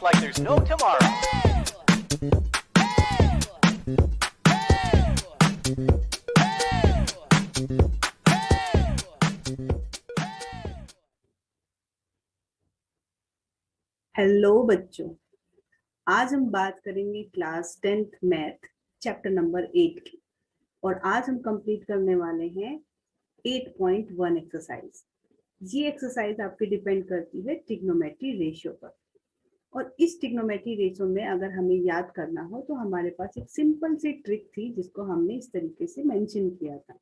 like there's no tomorrow. Hello बच्चों, आज हम बात करेंगे class 10th math chapter number 8 की। और आज हम कंप्लीट करने वाले हैं 8.1 एक्सरसाइज। ये एक्सरसाइज आपकी डिपेंड करती है ट्रिग्नोमेट्री रेशियो पर। और इस ट्रिग्नोमेट्री रेशियो में अगर हमें याद करना हो तो हमारे पास एक सिंपल सी ट्रिक थी जिसको हमने इस तरीके से मेंशन किया था।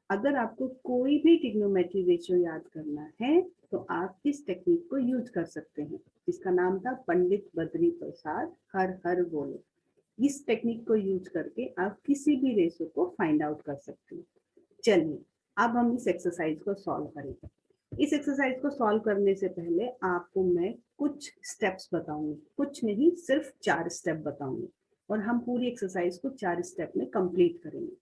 अगर आपको कोई भी ट्रिग्नोमेट्री रेशियो याद करना है तो आप इस टेक्निक को यूज कर सकते हैं, जिसका नाम था पंडित बद्री प्रसाद हर हर बोले। इस टेक्निक को यूज करके आप किसी भी रेशियो को फाइंड आउट कर सकते हैं। चलिए अब हम इस एक्सरसाइज को सॉल्व करेंगे। इस एक्सरसाइज को सॉल्व करने से पहले आपको मैं कुछ स्टेप्स बताऊंगी, कुछ नहीं सिर्फ 4 स्टेप बताऊंगी, और हम पूरी एक्सरसाइज को 4 स्टेप में कंप्लीट करेंगे।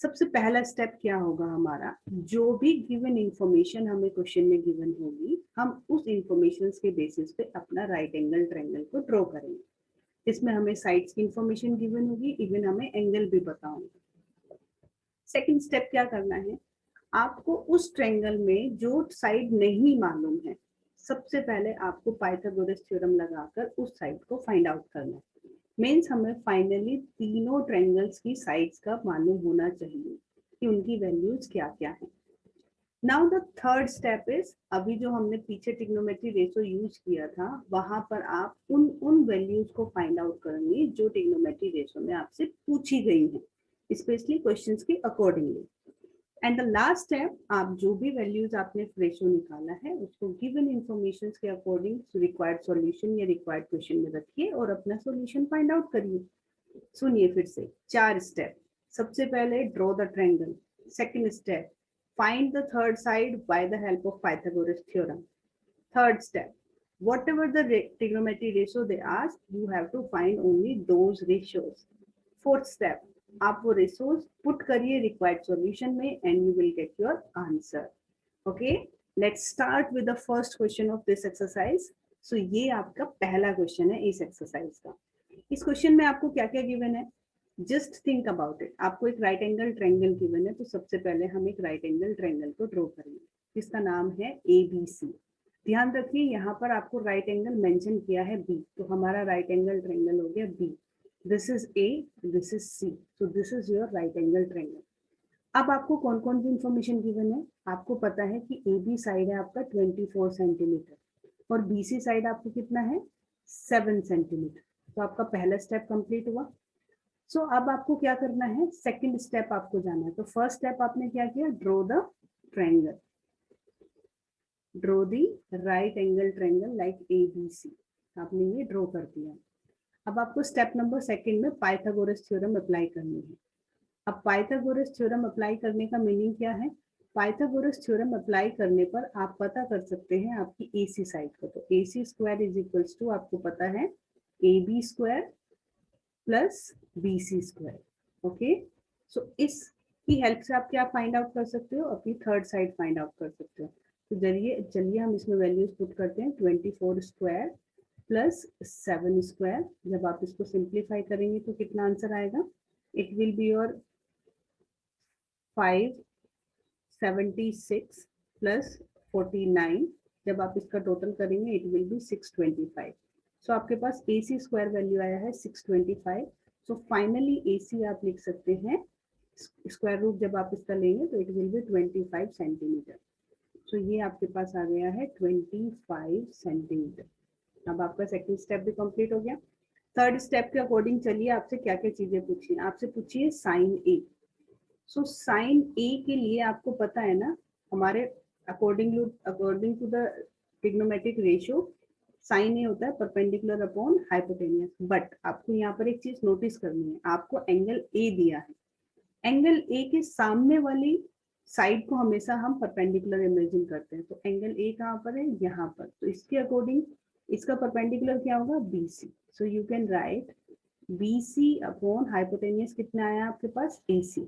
सबसे पहला स्टेप क्या होगा हमारा, जो भी गिवन इंफॉर्मेशन हमें क्वेश्चन में गिवन होगी हम उस इंफॉर्मेशन के बेसिस पे अपना राइट एंगल ट्रायंगल को ड्रॉ करेंगे। इसमें हमें साइड्स की इंफॉर्मेशन गिवन होगी, इवन हमें एंगल भी पता होगा। सेकंड स्टेप क्या करना है, आपको उस ट्रायंगल में जो साइड नहीं मालूम है सबसे पहले आपको पाइथागोरस थ्योरम लगाकर उस साइड को फाइंड आउट करना है। मीन्स हमें फाइनली तीनों ट्रायंगल्स की साइड्स का मालूम होना चाहिए कि उनकी वैल्यूज क्या क्या है। Now the third step is, अभी जो हमने पीछे ट्रिग्नोमेट्री रेशियो यूज किया था वहां पर आप उन वैल्यूज को फाइंड आउट करेंगे जो ट्रिग्नोमेट्री रेशियो में आपसे पूछी गई है, स्पेशली क्वेश्चंस के accordingly. And the last step, आप जो भी वैल्यूज आपने रेशियो निकाला है उसको गिवन इंफॉर्मेशन के अकॉर्डिंग रिक्वायर्ड सॉल्यूशन या रिक्वायर्ड क्वेश्चन में रखिए और अपना सॉल्यूशन फाइंड आउट करिए। सुनिए फिर से 4 स्टेप। सबसे पहले draw the triangle. Second step, find the third side by the help of Pythagoras theorem. Third step, whatever the trigonometry ratio they ask, you have to find only those ratios. Fourth step, आप वो ratios put करिए required solution में and you will get your answer. Okay, let's start with the first question of this exercise. So ये आपका पहला question है इस exercise का। इस क्वेश्चन में आपको क्या क्या गिवन है, जस्ट थिंक अबाउट इट। आपको एक राइट एंगल ट्रायंगल गिवन है, तो सबसे पहले हम एक राइट एंगल ट्रायंगल को ड्रॉ करेंगे जिसका नाम है ABC। ध्यान रखिए यहाँ पर आपको राइट एंगल मेंशन किया है बी, तो हमारा राइट एंगल ट्रायंगल हो गया B. This is A, this is C, so this is your right angle triangle. अब आपको कौन कौन सी इंफॉर्मेशन गिवन है, आपको पता है कि ए बी साइड है आपका 24 सेंटीमीटर और बी सी साइड आपको कितना है 7 सेंटीमीटर। तो आपका पहला स्टेप कंप्लीट हुआ। सो अब आपको क्या करना है, सेकंड स्टेप आपको जाना है। तो फर्स्ट स्टेप आपने क्या किया, draw the triangle, draw the right angle triangle like ABC। आपने ये ड्रॉ कर दिया। अब आपको स्टेप नंबर सेकंड में पाइथागोरस थ्योरम अप्लाई करनी है। अब पाइथागोरस थ्योरम अप्लाई करने का मीनिंग क्या है, पाइथागोरस थ्योरम अप्लाई करने पर आप पता कर सकते हैं आपकी AC साइड को। तो AC square is equals to, आपको पता है AB square plus BC square. Okay, so इसकी हेल्प से आप क्या फाइंड आउट कर सकते हो, अपनी थर्ड साइड फाइंड आउट कर सकते हो। तो चलिए हम इसमें वैल्यूज पुट करते हैं। 24 स्क्वायर प्लस 7 स्क्वायर, जब आप इसको सिंप्लीफाई करेंगे तो कितना आंसर आएगा, it will be your 576 plus 49। जब आप इसका टोटल करेंगे इट विल बी 625। सो आपके पास AC स्क्वायर वैल्यू आया है 625। सो फाइनली AC आप लिख सकते हैं, स्क्वायर रूट जब आप इसका लेंगे तो इट विल बी 25 सेंटीमीटर। तो ये आपके पास आ गया है 25 सेंटीमीटर। अब आपका सेकंड स्टेप भी कंप्लीट हो गया। थर्ड स्टेप के अकॉर्डिंग चलिए आपसे क्या क्या चीजें पूछी है, आपसे पूछिए साइन ए। सो साइन ए के लिए आपको पता है ना, हमारे according to the trigonometric ratio sine A होता है परपेंडिकुलर अपॉन हाइपोटेनियस। बट आपको यहाँ पर एक चीज नोटिस करनी है, आपको एंगल ए दिया है, एंगल ए के सामने वाली साइड को हमेशा हम परपेंडिकुलर इमेजिन करते हैं। तो एंगल ए कहाँ पर है, यहाँ पर। तो इसके अकॉर्डिंग इसका परपेंडिकुलर क्या होगा, BC। So you can write BC upon hypotenuse कितना आया आपके पास, AC।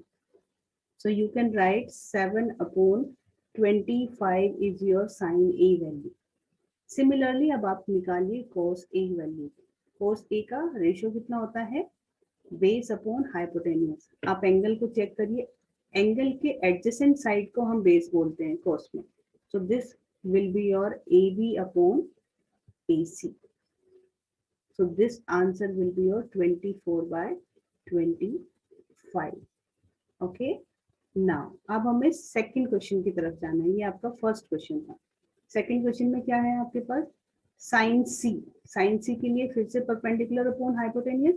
So you can write 7 upon 25 is your sin A value. Similarly अब आप निकालिए cos A value. cos A का रेशियो कितना होता है, बेस अपॉन हाइपोटेन्यूज। आप एंगल को चेक करिए, एंगल के एडजेसेंट साइड को हम बेस बोलते हैं cos में। So this will be your AB upon AC। So this answer will be your 24/25। Okay, now अब हमें सेकंड क्वेश्चन की तरफ जाना है। ये आपका फर्स्ट क्वेश्चन था। सेकंड क्वेश्चन में क्या है आपके पास, साइन सी। साइन सी के लिए फिर से perpendicular upon hypotenuse.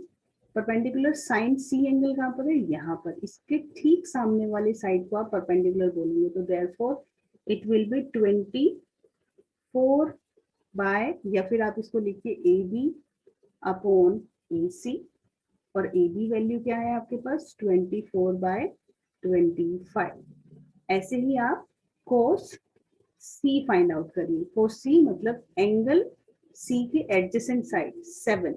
Perpendicular sine C angle कहाँ पर है, यहाँ पर। इसके ठीक सामने वाली साइड को आप परपेंडिकुलर बोलेंगे, तो therefore it will be 24 by, या फिर आप इसको लिखिए AB अपॉन AC। और AB वैल्यू क्या है आपके पास, 24/25। ऐसे ही आप cos C फाइंड आउट करिए। cos C मतलब एंगल C के एडजेसेंट साइड 7।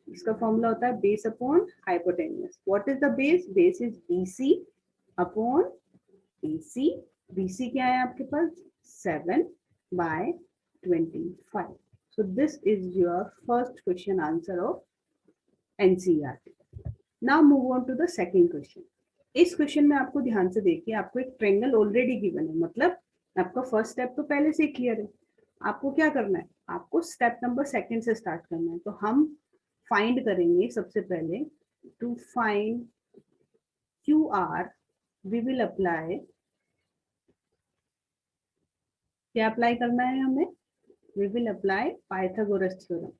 इसका फॉर्मूला होता है base upon hypotenuse. What is the base, base is BC upon AC। BC क्या है आपके पास, 7/25। So this is your first question answer of NCERT. Now move on to the second question. इस question में आपको ध्यान से देखिए, आपको एक ट्रायंगल ऑलरेडी गिवन है, मतलब आपका फर्स्ट स्टेप तो पहले से क्लियर है। आपको क्या करना है, आपको स्टेप नंबर सेकंड से स्टार्ट करना है। तो हम फाइंड करेंगे सबसे पहले, to find QR we will apply, क्या अप्लाई करना है हमें, we will apply Pythagoras theorem.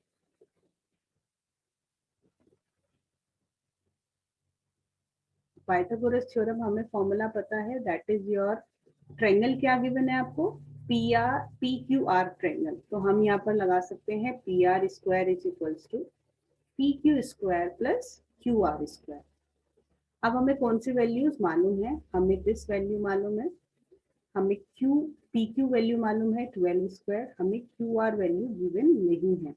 Pythagoras theorem हमें फॉर्मूला पता है, दैट इज योर, ट्रायंगल क्या गिवन है आपको, PQR ट्रायंगल। तो हम यहाँ पर लगा सकते हैं PR square is equals to PQ square plus QR square. अब हमें कौन सी वैल्यूज मालूम है, हमें दिस वैल्यू मालूम है, हमें PQ वैल्यू मालूम है 12 स्क्वायर, हमें QR वैल्यू गिवन नहीं है।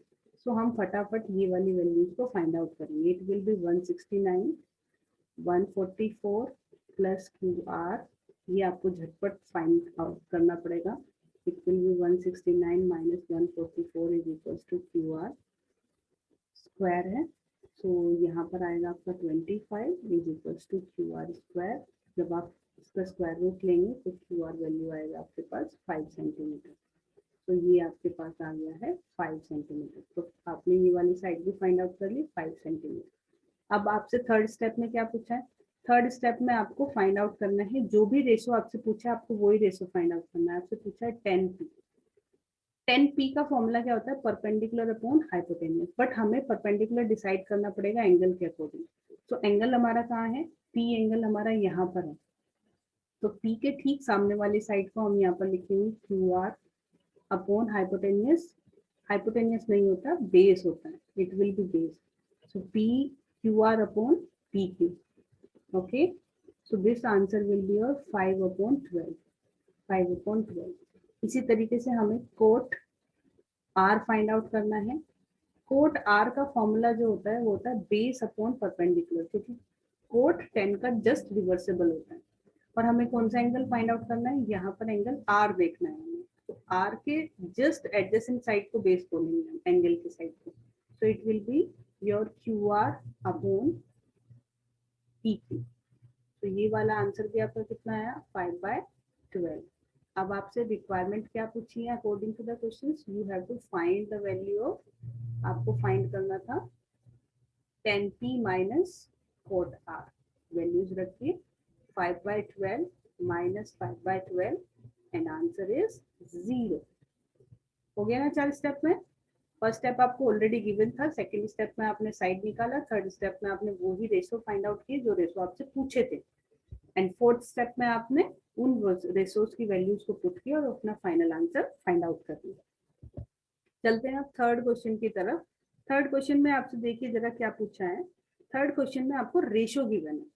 सो हम फटाफट ये वाली वैल्यूज को फाइंड आउट करेंगे। It will be 169 144 plus QR, ये आपको झटपट फाइंड आउट करना पड़ेगा। It will be 169 minus 144 is equals to QR square है। सो यहाँ पर आएगा आपका 25 is equals to QR square. जब आप इसका स्क्वायर रूट लेंगे तो QR वैल्यू आएगा आपके पास 5 सेंटीमीटर। तो ये आपके पास आ गया है 5 सेंटीमीटर। तो आपने ये वाली साइड भी फाइंड आउट कर ली 5 सेंटीमीटर। अब आपसे थर्ड स्टेप में क्या पूछा है, थर्ड स्टेप में आपको फाइंड आउट करना है, जो भी रेशो आपसे पूछा है आपको वही रेशो फाइंड आउट करना है। आपसे पूछा है 10P। 10P का फॉर्मूला क्या होता है, परपेंडिकुलर अपॉन हाइपोटेन्यूज। बट हमें परपेंडिकुलर डिसाइड करना पड़ेगा एंगल के अकॉर्डिंग। तो एंगल हमारा कहाँ है, P एंगल हमारा यहाँ पर है। तो P के ठीक सामने वाली साइड को हम यहाँ पर लिखेंगे QR अपॉन हाइपोटेन्यूज। हाइपोटेन्यूज नहीं होता, बेस होता है, it will B base. So PQR upon PQ। Okay, so this answer will be your 5/12। 5/12। इसी तरीके से हमें कोट R फाइंड आउट करना है। कोट R का फॉर्मूला जो होता है वो होता है बेस अपॉन परपेंडिकुलर, क्योंकि कोट 10 का जस्ट रिवर्सेबल होता है। और हमें कौन सा एंगल फाइंड आउट करना है, यहाँ पर एंगल R देखना है हमें। तो R के जस्ट एडजेसेंट साइड को बेस बोलेंगे हम, एंगल की साइड को। सो it will be your QR upon PQ। तो ये वाला आंसर भी आपका कितना आया, 5/12। अब आपसे रिक्वायरमेंट क्या पूछी है, according to the questions you have to find the value of, आपको फाइंड करना था 10P minus cot R। Values रखिए 5/12 माइनस 5/12 एंड आंसर इज 0। हो गया ना 4 स्टेप में। फर्स्ट स्टेप आपको ऑलरेडी गिवन था, सेकंड स्टेप में आपने साइड निकाला, थर्ड स्टेप में आपने वो ही रेशो फाइंड आउट किए जो रेशो आपसे पूछे थे, एंड फोर्थ स्टेप में आपने उन रेशोज की वैल्यूज को पुट किया और अपना फाइनल आंसर फाइंड आउट कर लिया। चलते हैं अब थर्ड क्वेश्चन की तरफ। थर्ड क्वेश्चन में आपसे देखिए जरा क्या पूछा है। थर्ड क्वेश्चन में आपको रेशो गिवन है,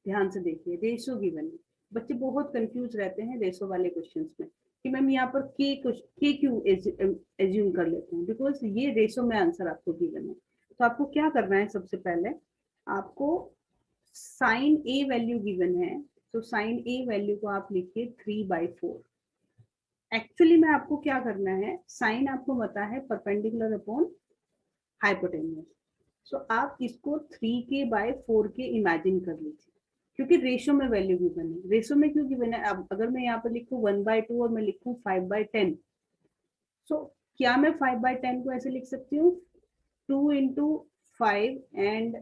ध्यान से देखिए, रेशो गिवन है। बच्चे बहुत कंफ्यूज रहते हैं रेशो वाले क्वेश्चंस में कि मैम यहाँ पर के क्यों एज्यूम कर लेते हैं, बिकॉज ये रेशो में आंसर आपको गिवन है। तो आपको क्या करना है, सबसे पहले आपको साइन ए वैल्यू गिवन है, तो साइन ए वैल्यू को आप लिखिए 3/4। एक्चुअली में आपको क्या करना है, साइन आपको पता है परपेंडिकुलर अपॉन हाइपोटेन्यूज। सो आप इसको 3k/4k इमेजिन कर लीजिए, क्योंकि रेशो में वैल्यू गिवन है। रेशो में क्यों गिवन है, अब अगर मैं यहाँ पर लिखूँ 1/2 और मैं लिखूँ 5/10, सो क्या मैं 5/10 को ऐसे लिख सकती हूँ 2 × 5 एंड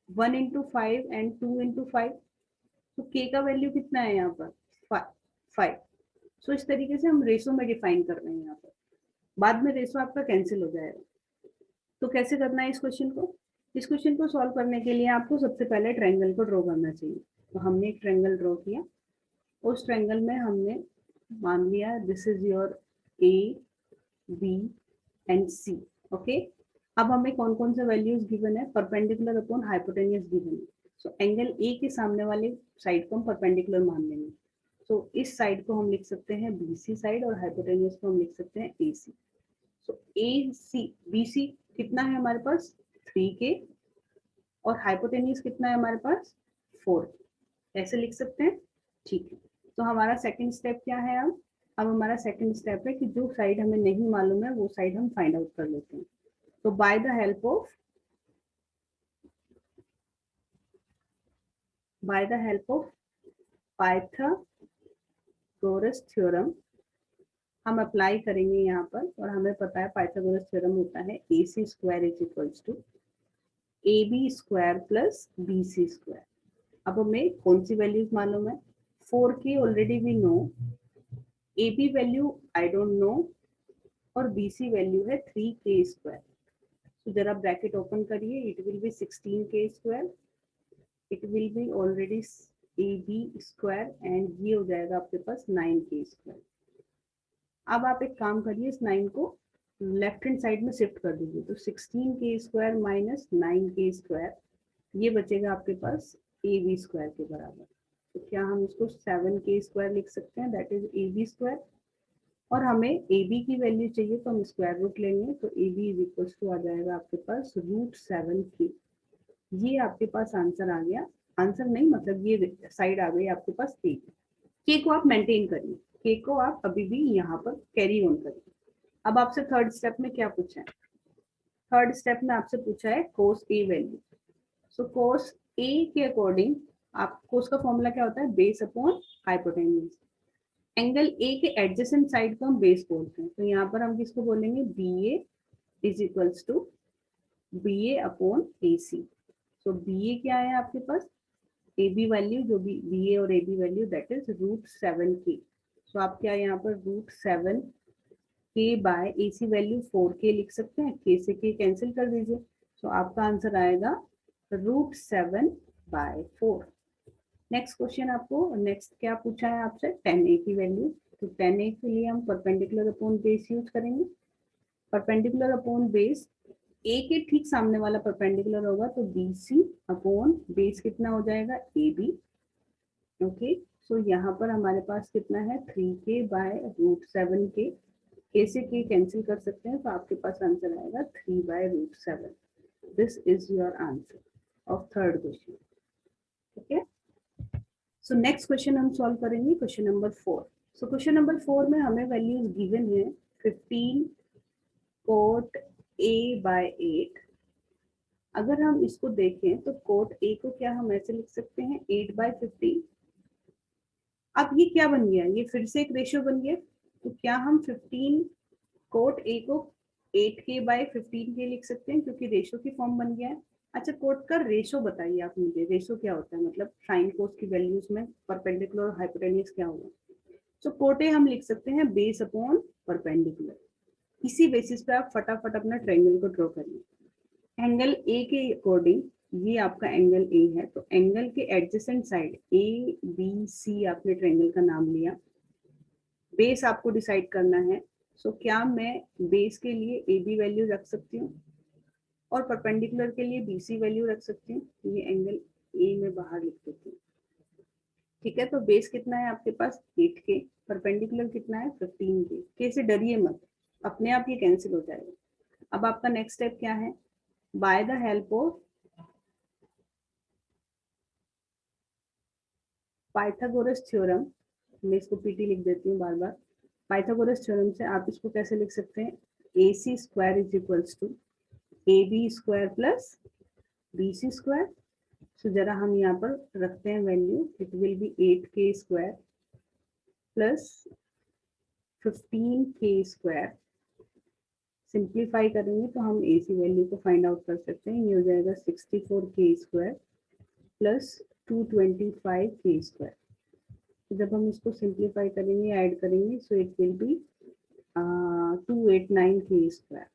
1 × 5 एंड 2 × 5। तो k का वैल्यू कितना है यहाँ पर 5। सो इस तरीके से हम रेशो में डिफाइन कर रहे हैं यहाँ पर। बाद में रेशो आपका कैंसिल हो जाएगा। तो कैसे करना है इस क्वेश्चन को, इस क्वेश्चन को सॉल्व करने के लिए आपको सबसे पहले ट्रायंगल को ड्रॉ करना चाहिए। तो हमने एक ट्रायंगल ड्रॉ किया, उस ट्रायंगल में हमने मान लिया this is your A B and C. Okay, अब हमें कौन कौन से वैल्यूज गिवन है, परपेंडिकुलर अपॉन हाइपोटेन्यूज गिवन है। सो एंगल ए के सामने वाले साइड को हम परपेंडिकुलर मान लेंगे। तो इस साइड को हम लिख सकते हैं बी सी साइड और हाइपोटेन्यूज को हम लिख सकते हैं A C. So A C B C कितना है हमारे पास 3k और हाइपोटेन्यूज कितना है हमारे पास 4, ऐसे लिख सकते हैं। ठीक है, तो हमारा सेकंड स्टेप क्या है, अब हमारा सेकंड स्टेप है कि जो साइड हमें नहीं मालूम है वो साइड हम फाइंड आउट कर लेते हैं। तो by the help of Pythagoras theorem हम अप्लाई करेंगे यहाँ पर। और हमें पता है पाइथागोरस थ्योरम होता है AC² is equals to AB² plus BC²। अब हमें कौन सी वैल्यूज मालूम है, 4k already we know, AB value I don't know और BC वैल्यू है 3k²। तो जरा ब्रैकेट ओपन करिए, it will be 16k², it will be already AB² and ये हो जाएगा आपके पास 9k²। अब आप एक काम करिए, इस 9 को लेफ्ट हैंड साइड में शिफ्ट कर दीजिए। तो 16k² माइनस 9k², ये बचेगा आपके पास AB² के बराबर। तो क्या हम इसको 7k² लिख सकते हैं, दैट इज AB²। और हमें AB की वैल्यू चाहिए तो हम स्क्वायर रूट लेंगे। तो AB इज इक्वल टू आ जाएगा आपके पास √7k। ये आपके पास आंसर आ गया, आंसर नहीं मतलब ये साइड आ गई आपके पास के को आप मेंटेन करिए, के को आप अभी भी यहाँ पर कैरी ऑन करिए। अब आपसे थर्ड स्टेप में क्या पूछा है, थर्ड स्टेप में आपसे पूछा है कोस ए वैल्यू। सो कोस ए के अकॉर्डिंग आप कोस का फॉर्मूला क्या होता है, base upon hypotenuse. Angle A के एडजेसेंट साइड को हम बेस बोलते हैं। तो यहाँ पर हम किसको बोलेंगे, B A is equals to B A upon A C. So B A क्या है आपके पास, ए बी वैल्यू जो भी बी ए और A B value that is √7k। So आप क्या यहाँ पर √7k बाय ए सी वैल्यू 4k लिख सकते हैं, k से k कैंसिल कर दीजिए। सो आपका आंसर आएगा √7/4। नेक्स्ट क्वेश्चन आपको, नेक्स्ट क्या पूछा है आपसे, 10a की वैल्यू। तो 10a के लिए हम परपेंडिकुलर अपॉन बेस यूज करेंगे। परपेंडिकुलर अपॉन बेस, ए के ठीक सामने वाला परपेंडिकुलर होगा तो BC अपॉन बेस कितना हो जाएगा AB। ओके, सो यहाँ पर हमारे पास कितना है 3k/√7k, k से k कैंसिल कर सकते हैं तो आपके पास आंसर आएगा 3/√7। This is your answer of third question. ठीक है, सो नेक्स्ट क्वेश्चन हम सॉल्व करेंगे, question number 4। So question number 4 में हमें वैल्यूज गिवन है 15 cot A/8। अगर हम इसको देखें तो cot A को क्या हम ऐसे लिख सकते हैं 8/15। अब ये क्या बन गया, ये फिर से एक रेशियो बन गया। तो क्या हम 15 cot A को 8k/15k लिख सकते हैं, क्योंकि रेशो की फॉर्म बन गया है। अच्छा, कोट का रेशो बताइए आप मुझे, रेशो क्या होता है, मतलब साइन कोस की वैल्यूज में परपेंडिकुलर और हाइपोटेन्यूज क्या होगा। तो कोट ए हम लिख सकते हैं बेस अपॉन परपेंडिकुलर। इसी बेसिस पे आप फटाफट अपना ट्रायंगल को ड्रॉ करिए। एंगल ए के अकॉर्डिंग ये आपका एंगल ए है, तो एंगल के एडजेसेंट साइड ABC आपने ट्रायंगल का नाम लिया। बेस आपको डिसाइड करना है। सो क्या मैं बेस के लिए AB वैल्यू रख सकती हूँ और परपेंडिकुलर के लिए BC वैल्यू रख सकती हूँ। ये एंगल ए में बाहर लिख देती हूँ। ठीक है, तो बेस कितना है आपके पास 8k, परपेंडिकुलर कितना है 15k। के से डरिए मत, अपने आप ये कैंसिल हो जाएगा। अब आपका नेक्स्ट स्टेप क्या है, by the help of Pythagoras theorem, मैं इसको पीटी लिख देती हूँ बार बार। पाइथागोरस थ्योरम से आप इसको कैसे लिख सकते हैं, A C square is equals to A B square plus B C square. So जरा हम यहाँ पर रखते हैं value, it will be 8k square plus 15k square. Simplify करेंगे तो हम ए सी वैल्यू को फाइंड आउट कर सकते हैं, ये हो जाएगा 64k square plus 225k square. तो जब हम इसको सिंप्लीफाई करेंगे, ऐड करेंगे, सो it will B 289k square.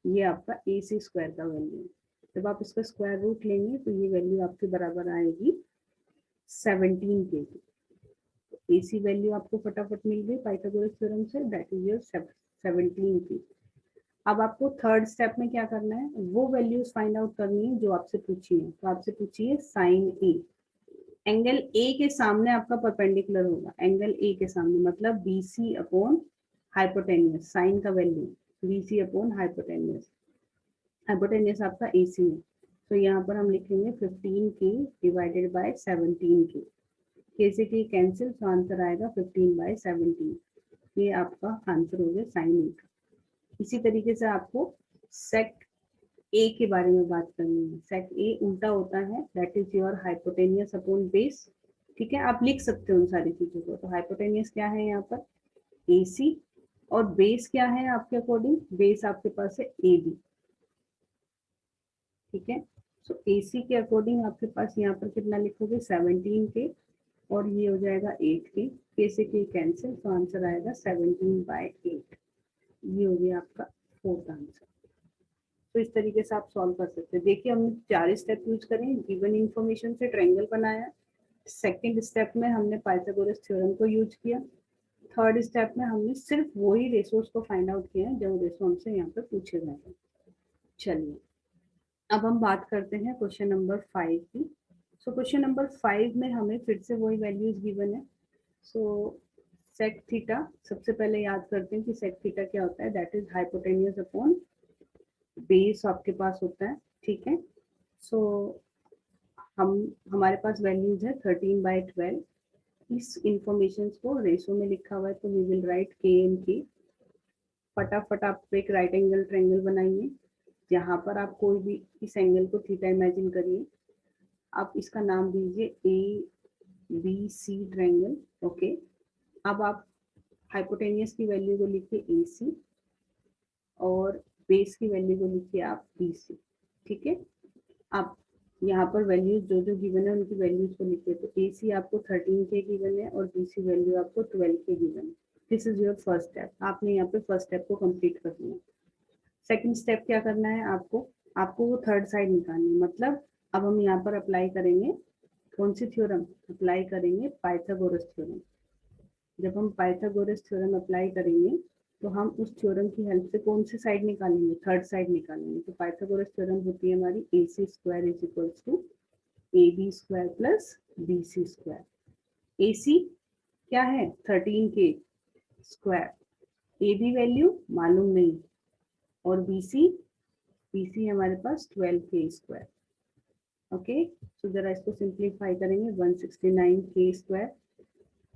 ये आपका ए सी स्क्वायर का वैल्यू है। जब आप इसका स्क्वायर रूट लेंगे तो ये वैल्यू आपके बराबर आएगी 17k की। ए सी वैल्यू आपको फटाफट मिल गई पाइथागोरस थ्योरम से, दैट इज योर 17k। अब आपको थर्ड स्टेप में क्या करना है, वो वैल्यूज फाइंड आउट करनी है जो आपसे पूछी है। तो आपसे पूछी है साइन ए, एंगल ए के सामने आपका परपेंडिकुलर होगा, एंगल ए के सामने मतलब B C upon hypotenuse, sine का value B C upon hypotenuse, hypotenuse आपका ए सी है। तो यहाँ पर हम लिखेंगे 15k डिवाइडेड बाय 17k, के से के कैंसिल, तो आंसर आएगा 15/17। ये आपका आंसर हो गया साइन ए का। इसी तरीके से आपको सेक ए के बारे में बात करनी है। सेक ए उल्टा होता है, that is your hypotenuse upon base. ठीक है, आप लिख सकते हो उन सारी चीजों को। तो हाइपोटेनियस क्या है यहाँ पर, ए सी, और बेस क्या है आपके अकॉर्डिंग, बेस आपके पास है ए बी। ठीक है, सो ए सी के अकॉर्डिंग आपके पास यहाँ पर कितना लिखोगे, 17k, और ये हो जाएगा 8k, के से के कैंसिल, तो आंसर आएगा 17/8। ये हो गया आपका फोर्थ आंसर। तो इस तरीके से आप सॉल्व कर सकते हैं। देखिए हमने 4 स्टेप यूज करें, गिवन इंफॉर्मेशन से ट्रायंगल बनाया। सेकंड स्टेप में हमने पाइथागोरस थ्योरम को यूज किया। थर्ड स्टेप में हमने सिर्फ वही रेशोस को फाइंड आउट किया है जो रेशो हमसे यहाँ पे पूछे गए हैं। चलिए अब हम बात करते हैं क्वेश्चन नंबर 5 की। सो क्वेश्चन नंबर 5 में हमें फिर से वही वैल्यूज गिवन है। सो सेक थीटा, सबसे पहले याद करते हैं कि सेक थीटा क्या होता है, that is hypotenuse upon base आपके पास होता है। ठीक है, सो हमारे पास वैल्यूज है 13/12। इस इंफॉर्मेशन को रेशो में लिखा हुआ है, तो वी विल राइट के एम की। फटाफट आप एक राइट एंगल ट्रायंगल बनाइए, जहां पर आप कोई भी इस एंगल को थीटा इमेजिन करिए। आप इसका नाम दीजिए A B C triangle. Okay, अब आप हाइपोटेनियस की वैल्यू को लिखिए ए सी, और बेस की वैल्यू को लिखिए आप बी सी। ठीक है, आप यहाँ पर वैल्यूज जो जो गिवन है उनकी वैल्यूज को लिखिए। तो ए सी आपको 13k गिवन है और बी सी वैल्यू आपको 12k गिवन है। This is your first step, आपने यहाँ पे फर्स्ट स्टेप को कंप्लीट कर लिया। सेकंड स्टेप क्या करना है आपको, आपको वो थर्ड साइड निकालनी है। मतलब अब हम यहाँ पर अप्लाई करेंगे कौन सी थ्योरम, अप्लाई करेंगे पाइथागोरस थ्योरम। जब हम पाइथागोरस थ्योरम अप्लाई करेंगे तो हम उस थ्योरम की हेल्प से कौन सी साइड निकालेंगे, थर्ड साइड निकालेंगे। तो पाइथागोरस थ्योरम होती है हमारी A C square is equals to A B square plus B C square. A C क्या है 13k स्क्वायर, ए बी वैल्यू मालूम नहीं, और बी सी हमारे पास 12k स्क्वायर। ओके, सो जरा इसको सिंप्लीफाई करेंगे, 169k square,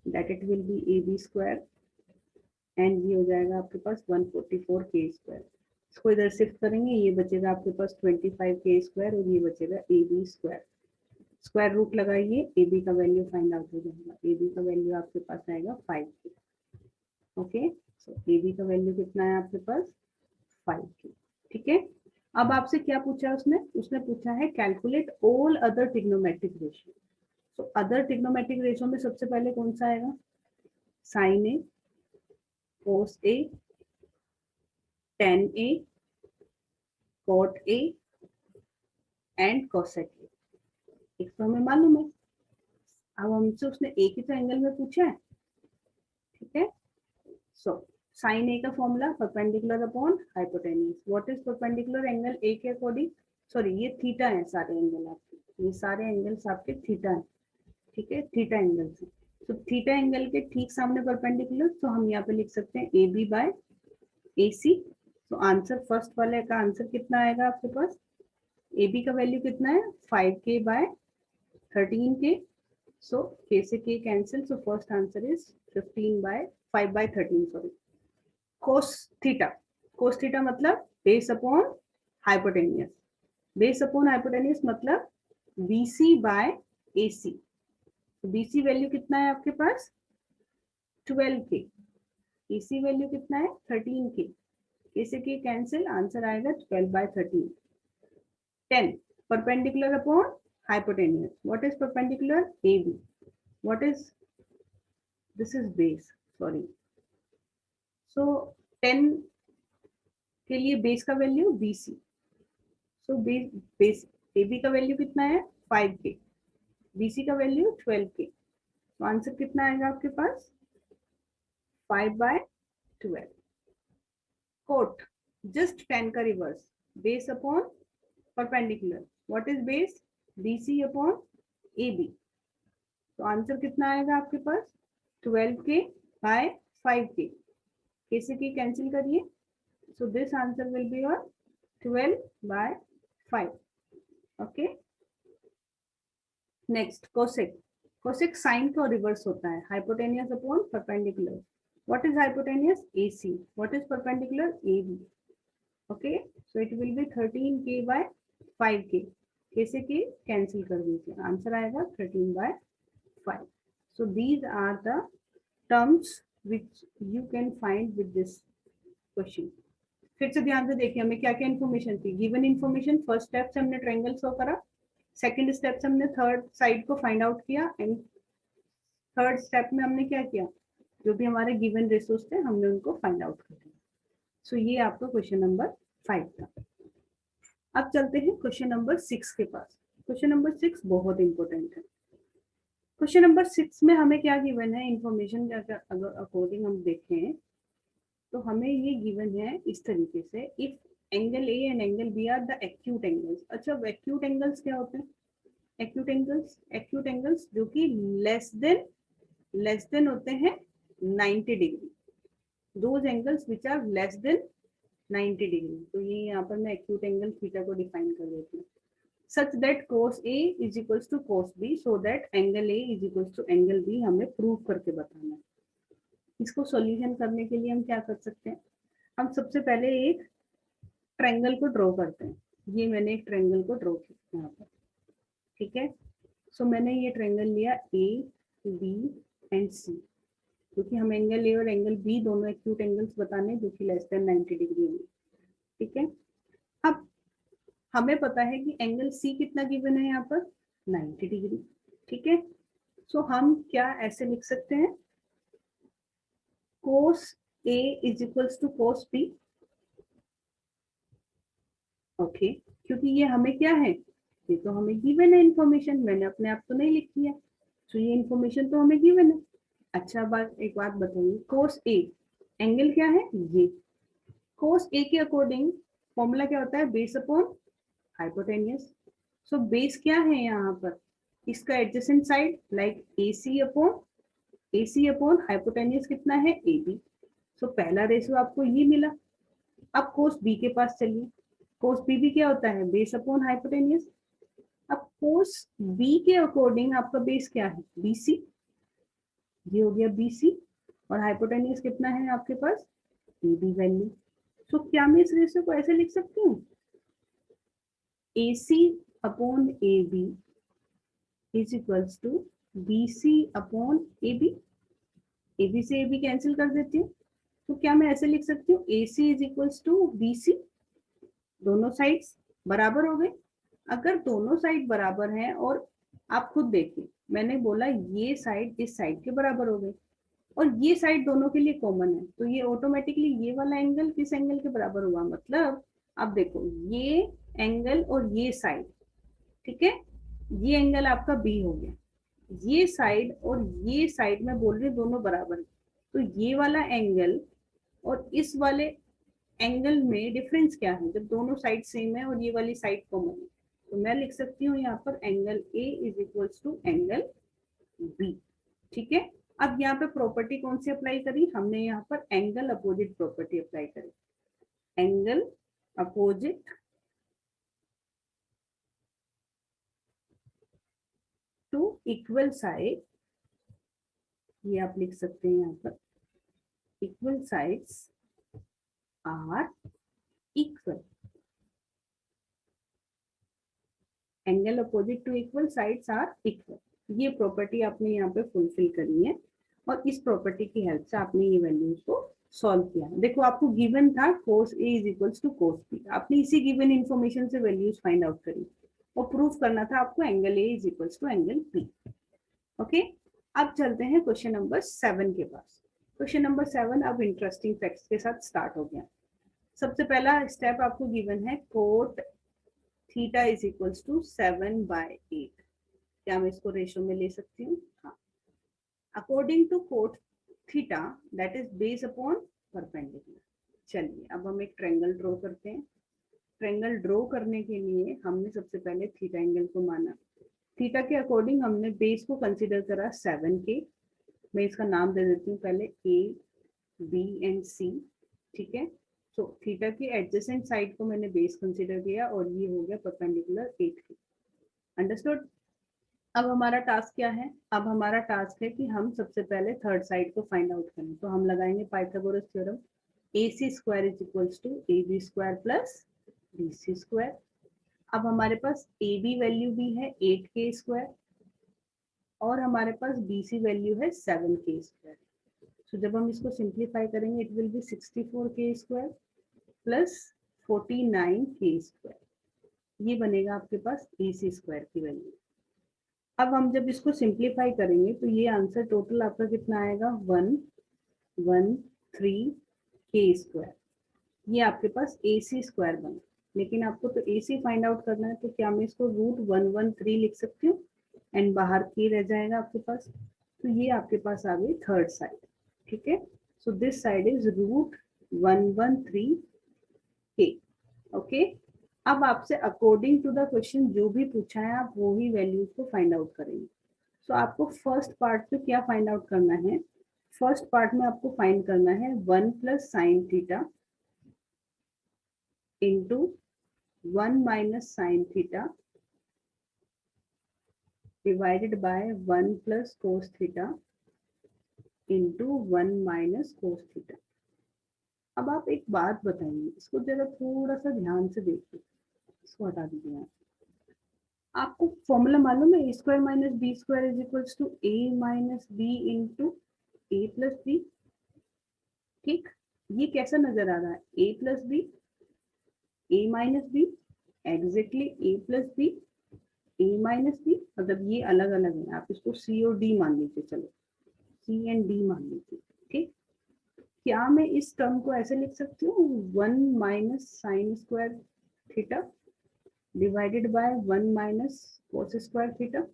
that it will be A B square, and ये हो जाएगा आपके पास 144k स्क्वायर। इसको इधर शिफ्ट करेंगे, ये बचेगा आपके पास 25k स्क्वायर, और ये बचेगा A B square. Square root लगाइए, ए बी का वैल्यू फाइंड आउट हो जाएगा। ए बी का वैल्यू आपके पास आएगा 5k। Okay, so A B का वैल्यू कितना है आपके पास 5k। ठीक है, अब आपसे क्या पूछा उसने, उसने पूछा है calculate all other trigonometric ratio. तो अदर ट्रिग्नोमेट्रिक रेशियो में सबसे पहले कौन सा आएगा, sine A, cos A, tan A, cot A and cosec A. एक तो हमें मालूम है, अब हमसे उसने एक ही तो एंगल में पूछा है। ठीक है, सो साइन ए का formula perpendicular upon hypotenuse. What is perpendicular angle A के अकॉर्डिंग, सॉरी ये थीटा है, सारे एंगल आपके, ये सारे एंगल्स आपके थीटा है। ठीक है, थीटा एंगल से, तो थीटा एंगल के ठीक सामने परपेंडिकुलर, तो हम यहाँ पे लिख सकते हैं ए बी बाय ए सी। तो आंसर फर्स्ट वाले का आंसर कितना आएगा आपके पास, ए बी का वैल्यू कितना है 5k by 13k, so k से k cancel, so first answer is 15/5। 5/13 sorry. Cos theta मतलब base upon hypotenuse, base upon hypotenuse मतलब BC by AC। BC value कितना है आपके पास 12 के, AC वैल्यू कितना है 13 के, कैसे के कैंसिल, आंसर आएगा 12/13। 10 perpendicular upon hypotenuse, what is perpendicular AB, what is this is base sorry, so 10 के लिए बेस का value BC, so base AB का वैल्यू कितना है 5 के, BC का वैल्यू 12 के, तो आंसर कितना आएगा आपके पास 5/12। कोट जस्ट 10 का reverse, base upon perpendicular, what is base BC upon AB, तो आंसर कितना आएगा आपके पास 12 के बाय 5 के, कैसे की कैंसिल करिए, so this answer will be your 12/5। Okay next cosec, cosec sine का रिवर्स होता है, hypotenuse upon perpendicular, what is hypotenuse AC, what is perpendicular AB। Okay so it will be 13 K bye 5 के, कैसे की cancel कर दीजिए, answer आएगा 13/5। so these are the terms which you can find with this question। फिर से ध्यान से देखिए हमें क्या क्या इन्फॉर्मेशन थी, गिवन इन्फॉर्मेशन, फर्स्ट स्टेप से हमने ट्रायंगल शो करा, सेकंड स्टेप से हमने थर्ड साइड को फाइंड आउट किया, एंड थर्ड स्टेप में हमने क्या किया, जो भी हमारे गिवन रेशोज थे हमने उनको फाइंड आउट कर दिया। सो ये आपका क्वेश्चन नंबर 5 था। अब चलते हैं क्वेश्चन नंबर 6 के पास। क्वेश्चन नंबर 6 बहुत इंपॉर्टेंट है। क्वेश्चन नंबर 6 में हमें क्या गिवन है इन्फॉर्मेशन, अगर अकॉर्डिंग हम देखें तो हमें ये गिवन है इस तरीके से, if angle A and angle B are the acute angles. अच्छा एक्यूट एंगल्स क्या होते हैं, एक्यूट एंगल्स जो कि लेस देन होते हैं 90 degree, those angles which are less than 90 degree. तो ये यहाँ पर मैं एक्यूट एंगल थीटा को डिफाइन कर देती हूँ, such that cos A is equals to cos B, so that angle A is equals to angle B हमें प्रूव करके बताना है। इसको सॉल्यूशन करने के लिए हम क्या कर सकते हैं, हम सबसे पहले एक ट्रायंगल को ड्रॉ करते हैं। ये मैंने एक ट्रायंगल को ड्रॉ किया यहाँ पर, ठीक है। सो मैंने ये ट्रायंगल लिया A B एंड C, क्योंकि हम एंगल ए और एंगल बी दोनों एक्यूट एंगल्स बताने जो कि लेस देन 90 डिग्री होंगे, ठीक है। अब हमें पता है कि एंगल सी कितना गिवन है यहाँ पर 90 डिग्री, ठीक है। सो हम क्या ऐसे लिख सकते हैं, cos A is equals to cos B, okay, क्योंकि ये हमें क्या है, ये तो हमें गिवन है इन्फॉर्मेशन, मैंने अपने आप तो नहीं लिखी है, तो ये इन्फॉर्मेशन तो हमें गिवन है। अच्छा एक बात बताइए, cos A एंगल क्या है ये, cos A के अकॉर्डिंग फॉर्मूला क्या होता है, base upon hypotenuse. So base क्या है यहाँ पर, इसका adjacent side like AC upon hypotenuse कितना है AB। सो पहला रेशियो आपको ये मिला। अब कोस B के पास चलिए, कोस B भी क्या होता है, बेस अपॉन हाइपोटेनियस। अब कोस B के अकॉर्डिंग आपका बेस क्या है BC, ये हो गया BC, और हाइपोटेनियस कितना है आपके पास AB वैल्यू। सो क्या मैं इस रेशियो को ऐसे लिख सकती हूँ, AC upon AB is equals to BC upon AB, AB से AB कैंसिल कर देती हूँ, तो क्या मैं ऐसे लिख सकती हूँ AC is equals to BC, दोनों साइड्स बराबर हो गए। अगर दोनों साइड बराबर हैं, और आप खुद देखिए मैंने बोला ये साइड इस साइड के बराबर हो गई, और ये साइड दोनों के लिए कॉमन है, तो ये ऑटोमेटिकली ये वाला एंगल किस एंगल के बराबर हुआ, मतलब अब देखो ये एंगल और ये साइड, ठीक है, ये एंगल आपका B हो गया, ये साइड और ये साइड में बोल रही हूँ दोनों बराबर है, तो ये वाला एंगल और इस वाले एंगल में डिफरेंस क्या है, जब दोनों साइड सेम है और ये वाली साइड कॉमन है, तो मैं लिख सकती हूँ यहाँ पर angle A is equals to angle B, ठीक है। अब यहाँ पे प्रॉपर्टी कौन सी अप्लाई करी, हमने यहाँ पर एंगल अपोजिट प्रॉपर्टी अप्लाई करी, angle opposite to equal side, ये आप लिख सकते हैं यहाँ पर equal sides are equal. Angle opposite to equal sides are equal, ये प्रॉपर्टी आपने यहाँ पे फुलफिल करनी है और इस प्रॉपर्टी की हेल्प से आपने ये वैल्यूज को सॉल्व किया। देखो आपको गिवन था cos A is equals to cos B, आपने इसी गिवन इंफॉर्मेशन से वैल्यूज फाइंड आउट करी और प्रूफ करना था आपको angle A is equals to angle B। Okay, अब चलते हैं क्वेश्चन नंबर 7 के पास। क्वेश्चन नंबर 7 अब इंटरेस्टिंग फैक्ट्स के साथ स्टार्ट हो गया। सबसे पहला स्टेप आपको गिवन है cot theta is equals to 7/8। क्या मैं इसको रेशो में ले सकती हूँ? हाँ। According to cot theta that is base upon perpendicular. चलिए अब हम एक ट्रायंगल ड्रॉ करते हैं। ट्रायंगल ड्रॉ करने के लिए हमने सबसे पहले थीटा एंगल को माना। थीटा के अकॉर्डिंग हमने बेस को कंसीडर करा 7 के। मैं इसका नाम दे देती हूँ पहले A, B एंड C। ठीक है, तो थीटा की एडजेसेंट साइड को मैंने बेस कंसीडर किया और ये हो गया परपेंडिकुलर 8 के। अंडरस्टूड। अब हमारा टास्क क्या है? अब हमारा टास्क है कि हम सबसे पहले थर्ड साइड को फाइंड आउट करें। तो हम लगाएंगे Pythagoras theorem, AC square is equals to AB square plus BC square. अब हमारे पास AB वैल्यू भी है 8K स्क्वायर और हमारे पास BC वैल्यू है 7K स्क्वायर। तो जब हम इसको सिंप्लीफाई करेंगे it will B 64K square plus 49K square, ये बनेगा आपके पास AC स्क्वायर की वैल्यू। अब हम जब इसको सिंप्लीफाई करेंगे तो ये आंसर टोटल आपका कितना आएगा? 113K square. ये आपके पास AC स्क्वायर बना, लेकिन आपको तो AC फाइंड आउट करना है, तो क्या मैं इसको √113 लिख सकती हूँ एंड बाहर K रह जाएगा आपके पास। तो ये आपके पास आ गई थर्ड साइड। ठीक है, so this side is √113K। Okay, अब आपसे अकॉर्डिंग टू द क्वेश्चन जो भी पूछा है आप वो ही वैल्यूज को फाइंड आउट करेंगे। सो आपको फर्स्ट पार्ट में क्या फाइंड आउट करना है? फर्स्ट पार्ट में आपको फाइंड करना है 1 plus sine theta into 1 minus sine theta divided by 1 plus cos theta into 1 minus cos theta. अब आप एक बात बताइए, इसको जरा थोड़ा सा ध्यान से देखिए, इसको हटा दीजिए। आपको फॉर्मूला मालूम है? A square minus B square is equals to A minus B into A plus B। ठीक, ये कैसा नजर आ रहा है? A plus B, A minus B, exactly A plus B, A minus B, मतलब ये अलग अलग है। आप इसको C और D मान लीजिए, चलो C एंड D मान लीजिए। ठीक, क्या मैं इस टर्म को ऐसे लिख सकती हूँ 1 minus sign square theta divided by 1 minus cos square theta?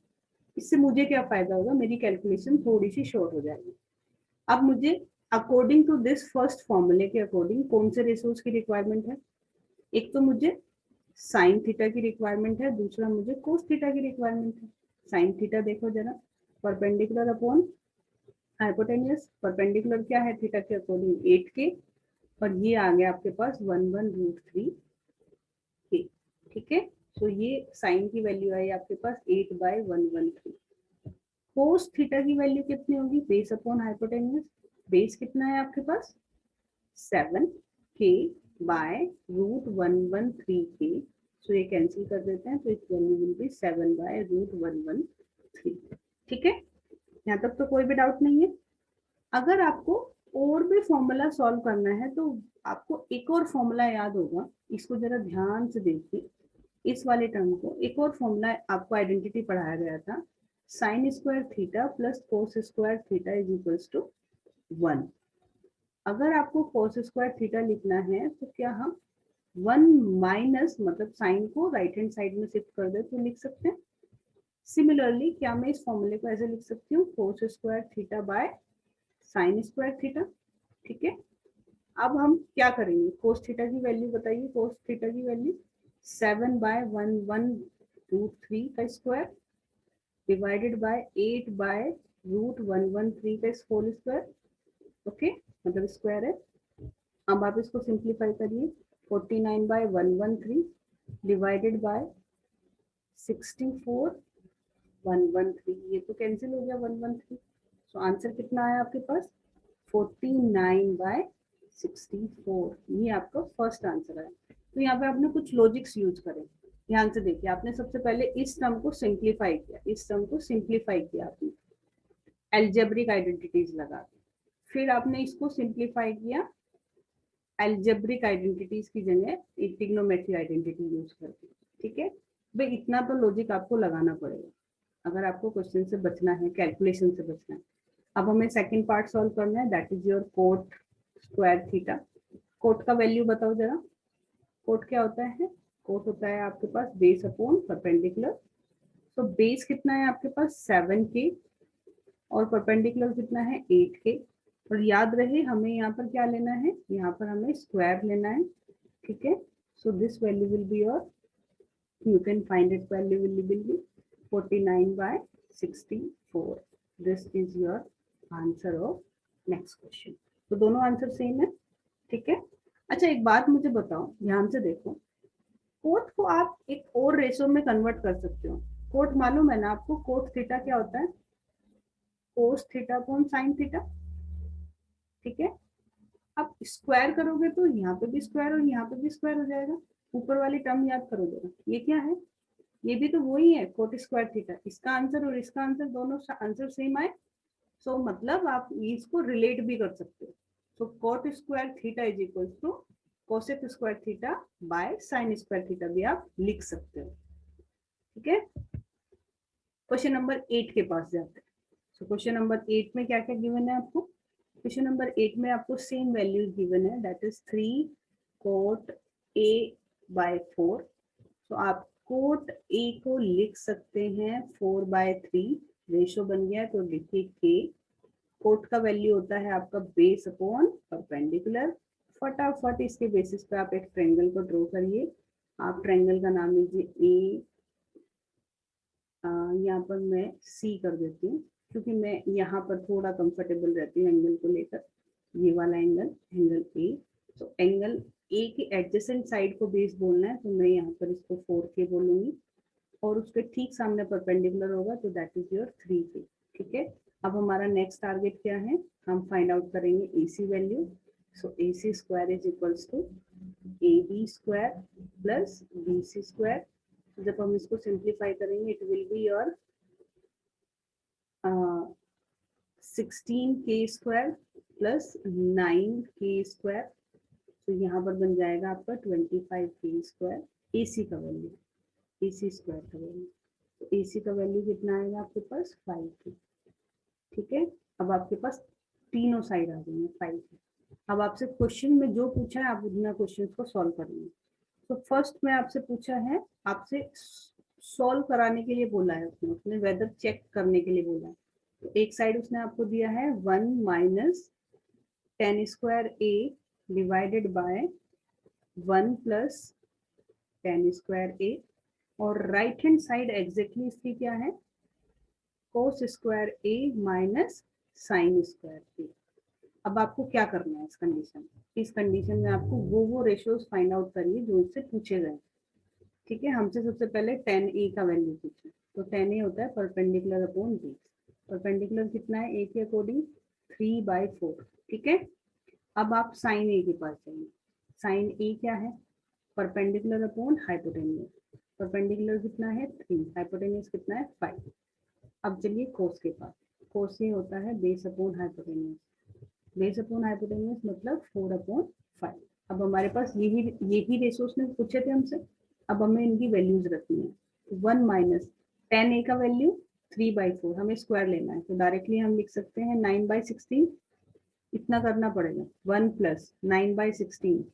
इससे मुझे क्या फायदा होगा? मेरी कैलकुलेशन थोड़ी सी शॉर्ट हो जाएगी। अब मुझे अकॉर्डिंग टू दिस फर्स्ट फॉर्मूले के अकॉर्डिंग कौन से रेशोज की रिक्वायरमेंट है? एक तो मुझे साइन थीटा की रिक्वायरमेंट है, दूसरा मुझे कोस थीटा की रिक्वायरमेंट है। साइन थीटा देखो जरा, परपेंडिकुलर अपॉन हाइपोटेन्यूस। परपेंडिकुलर क्या है थीटा के अकॉर्डिंग? 8K, और ये आ गया आपके पास 11√3K। ठीक है, तो ये साइन की वैल्यू आई आपके पास 8/113। कोस थीटा की वैल्यू कितनी होगी? Base upon hypotenuse. बेस कितना है आपके पास? 7K bye √113K। सो ये कैंसिल कर देते हैं, तो इस वैल्यू विल बी 7/√113। ठीक है, यहाँ तक तो कोई भी डाउट नहीं है। अगर आपको और भी फॉर्मूला सॉल्व करना है तो आपको एक और फॉर्मूला याद होगा, इसको जरा ध्यान से देखिए। इस वाले टर्म को एक और फॉर्मूला आपको आइडेंटिटी पढ़ाया गया था, sine square theta plus cos square theta is equals to 1। अगर आपको कोस स्क्वायर थीटा लिखना है तो क्या हम 1 माइनस मतलब साइन को राइट हैंड साइड में शिफ्ट कर दे तो लिख सकते हैं। सिमिलरली क्या मैं इस फॉर्मूले को ऐसे लिख सकती हूँ, कोस square theta by sine square theta. ठीक है, अब हम क्या करेंगे? कोस थीटा की वैल्यू बताइए। कोस थीटा की वैल्यू 7/11√3 का स्क्वायर डिवाइडेड बाय 8/√113 का होल स्क्वायर। ओके, मतलब स्क्वायर है। अब आप इसको सिंप्लीफाई करिए, 49/113 डिवाइडेड बाय 64/113, ये तो कैंसिल हो गया 113। सो आंसर कितना आया आपके पास? 49/64, ये आपका फर्स्ट आंसर है। तो यहाँ पे आपने कुछ लॉजिक्स यूज करे। ध्यान से देखिए, आपने सबसे पहले इस टर्म को सिंप्लीफाई किया, इस टर्म को सिंप्लीफाई किया आपने एल्जेब्रिक आइडेंटिटीज लगा के, फिर आपने इसको सिंप्लीफाई किया एल्जेब्रिक आइडेंटिटीज की जगह ट्रिग्नोमेट्री आइडेंटिटी यूज करके। ठीक है भाई, इतना तो लॉजिक आपको लगाना पड़ेगा अगर आपको क्वेश्चन से बचना है, कैलकुलेशन से बचना है। अब हमें सेकंड पार्ट सॉल्व करना है, that is your cot square theta. Cot का वैल्यू बताओ जरा, कोट क्या होता है? कोट होता है आपके पास बेस अपॉन परपेंडिकुलर। तो बेस कितना है आपके पास 7k और परपेंडिकुलर कितना है 8k। और याद रहे हमें यहाँ पर क्या लेना है, यहाँ पर हमें स्क्वायर लेना है। ठीक है, so this value will be your, you can find its value will be 49/64. This is your answer of next question. तो दोनों आंसर सेम है। ठीक है, अच्छा एक बात मुझे बताओ, ध्यान से देखो, कोट को आप एक और रेशो में कन्वर्ट कर सकते हो। कोट मालूम है ना आपको, कोट थीटा क्या होता है? Cos theta upon sine theta. ठीक है, आप स्क्वायर करोगे तो यहाँ पे भी स्क्वायर और यहाँ पे भी स्क्वायर हो जाएगा। ऊपर वाली टर्म याद करो जरा, ये क्या है? ये भी तो वही है, कोट स्क्वायर थीटा। इसका आंसर और इसका आंसर दोनों आंसर सेम आए, सो मतलब आप इसको रिलेट भी कर सकते हो। So cot square theta is equal to cosec square theta by sine square theta भी आप लिख सकते हो। ठीक है, क्वेश्चन नंबर 8 के पास जाते हैं। सो क्वेश्चन नंबर 8 में क्या क्या गिवन है आपको? क्वेश्चन नंबर 8 में आपको सेम वैल्यू गिवन है, दैट इज 3 कोट a/4। तो आप कोट ए को लिख सकते हैं 4/3, रेशो बन गया तो लिखिए के। कोट का वैल्यू होता है आपका बेस अपॉन परपेंडिकुलर। फटाफट इसके बेसिस पे आप एक ट्रायंगल को ड्रॉ करिए। आप ट्रायंगल का नाम लीजिए ए, यहाँ पर मैं सी कर देती हूँ क्योंकि मैं यहाँ पर थोड़ा कंफर्टेबल रहती हूँ एंगल को लेकर। ये वाला एंगल, एंगल ए। तो एंगल ए की एडजेसेंट साइड को बेस बोलना है, तो मैं यहाँ पर इसको 4k बोलूंगी और उसके ठीक सामने परपेंडिकुलर होगा तो दैट इज योर 3k। ठीक है, अब हमारा नेक्स्ट टारगेट क्या है, हम फाइंड आउट करेंगे AC value. So AC square is equals to AB square plus BC square. जब हम इसको सिंप्लीफाई करेंगे it will be your 16k square plus 9k square. तो यहाँ पर बन जाएगा आपका 25k स्क्वायर AC का वैल्यू, AC स्क्वायर का वैल्यू। तो AC का वैल्यू कितना आएगा आपके पास 5k। ठीक है, अब आपके पास तीनों साइड आ गई है 5k। अब आपसे क्वेश्चन में जो पूछा है आप उतना क्वेश्चन को सॉल्व करेंगे। तो फर्स्ट में आपसे पूछा है, आपसे सॉल्व कराने के लिए बोला है उसने वेदर चेक करने के लिए बोला है। तो एक साइड उसने आपको दिया है 1 minus 10 square a divided by 1 plus 10 square a, और राइट हैंड साइड एग्जैक्टली इसकी क्या है, cos square a minus sine square a। अब आपको क्या करना है इस कंडीशन में आपको वो रेशियोज फाइंड आउट करिए जो इससे पूछे गए। ठीक है, हमसे सबसे पहले 10a का वैल्यू पूछे, तो 10a होता है परपेंडिकुलर अपॉन बेस। परपेंडिकुलर कितना है a के अकॉर्डिंग 3/4। ठीक है, अब आप साइन a के पास जाइए। साइन a क्या है, परपेंडिकुलर अपॉन हाइपोटेन्यूज। परपेंडिकुलर कितना है 3, हाइपोटेन्यूज कितना है 5। अब चलिए कोस के पास। कोस ये होता है base upon hypotenuse. Base upon hypotenuse मतलब 4/5। अब हमारे पास यही रेशोस ने पूछे थे हमसे, अब हमें इनकी वैल्यूज रखनी है। 1 माइनस 10a का वैल्यू 3/4, हमें स्क्वायर लेना है तो डायरेक्टली हम लिख सकते हैं 9/16। इतना करना पड़ेगा 1 प्लस 9/16।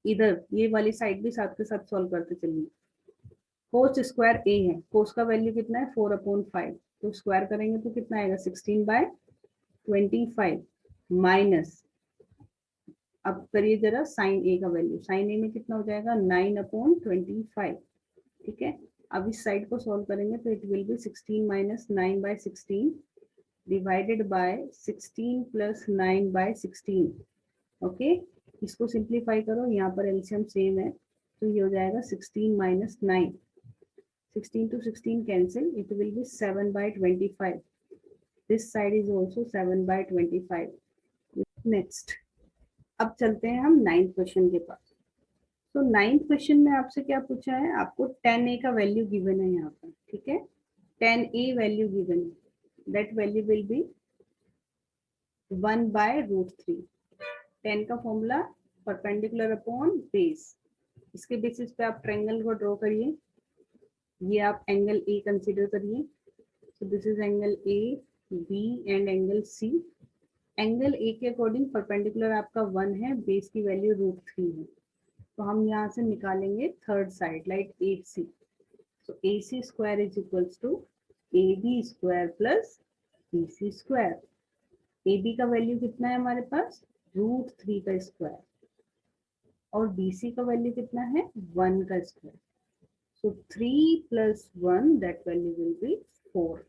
इधर ये वाली साइड भी साथ के साथ सॉल्व करते चलिए। कोस स्क्वायर a है, कोस का वैल्यू कितना है 4/5, तो स्क्वायर करेंगे तो कितना आएगा 16/25 माइनस, अब करिए जरा साइन ए का वैल्यू। साइन ए में कितना हो जाएगा 9/25। ठीक है, अब इस साइड को सॉल्व करेंगे तो it will B 16 minus 9/16 divided by 16 plus 9/16। Okay, इसको सिंप्लीफाई करो, यहाँ पर एलसीएम सेम है तो ये हो जाएगा 16 minus 9। 16 to 16 cancel, it will be 7/25. This side is also 7/25. Next अब चलते हैं हम 9th क्वेश्चन के पास। तो 9th क्वेश्चन में आपसे क्या पूछा है, आपको 10a का वैल्यू गिवन है यहाँ पर, ठीक है। 10a वैल्यू गिवन है, दैट वैल्यू विल बी 1/√3। 10 का फॉर्मूला परपेंडिकुलर अपॉन बेस, इसके बेसिस पे आप ट्रायंगल को ड्रॉ करिए। ये आप एंगल ए कंसीडर करिए, so this is angle A, B and angle C. Angle A के अकॉर्डिंग परपेंडिकुलर आपका 1 है, बेस की वैल्यू √3 है, तो हम यहाँ से निकालेंगे third side like 8c। So AC square is equals to AB square plus BC square. AB का वैल्यू कितना है हमारे पास, √3 का स्क्वायर, और BC का वैल्यू कितना है, 1 का square. So 3 + 1 that value will B 4।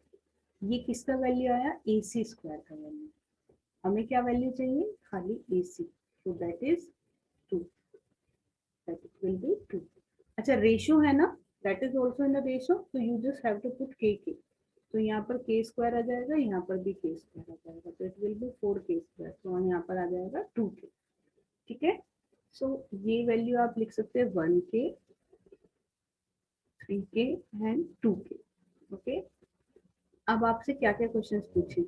ये किसका वैल्यू आया, AC स्क्वायर का वैल्यू। हमें क्या वैल्यू चाहिए, खाली AC, so that is 2, that will be 2। अच्छा रेशियो है ना, that is also in the ratio, तो you just have to put k. तो यहाँ पर k स्क्वायर आ जाएगा, यहाँ पर भी k स्क्वायर आ जाएगा, तो it will B 4k square, तो यहाँ पर आ जाएगा 2k, ठीक है। सो ये वैल्यू आप लिख सकते हैं 1k, 3k and 2k, okay. अब आपसे क्या क्या क्वेश्चन पूछे,